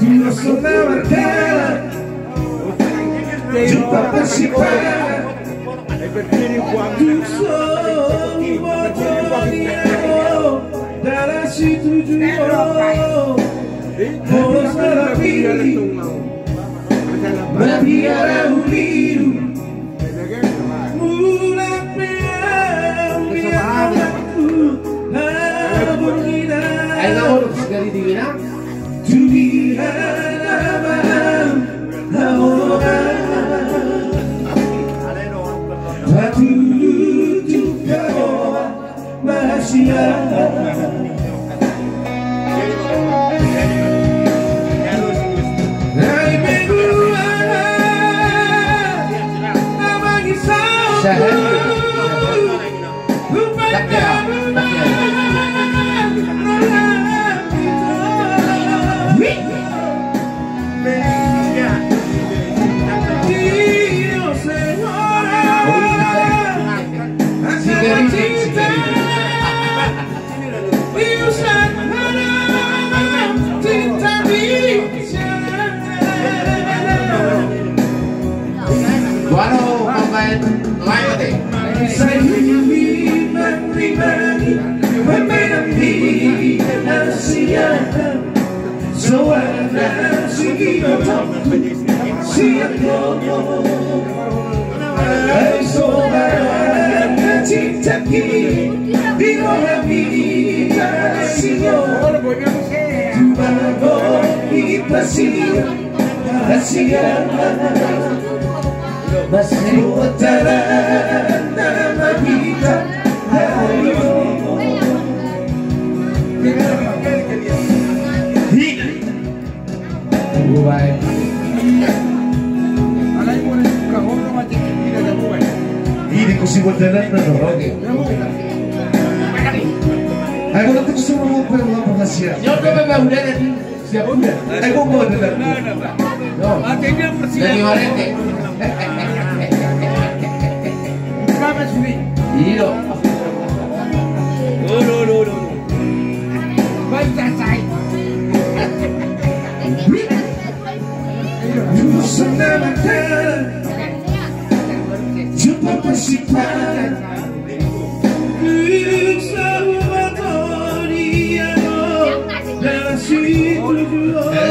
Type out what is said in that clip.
Dios una barquera, yo participar. Tu soli motorino, dalla situgiuro, polos marabili, mabiara uliru, mula pia, abunina. Ay, no, dari divina. So I see you see you I saw my Kentucky be no happy see you to my boy Pasia Masih utara nama kita Ini kursi modelan na oke. Aku nak tu semua mau pergi Malaysia. Yo ke udah tadi. Siap udah. Aku mau modelan. Matanya bersih. Dari Warente. Kamu sini. Iya. Lo. Baik saya. Senang jumpa persiapan Salvadoriano dalla città,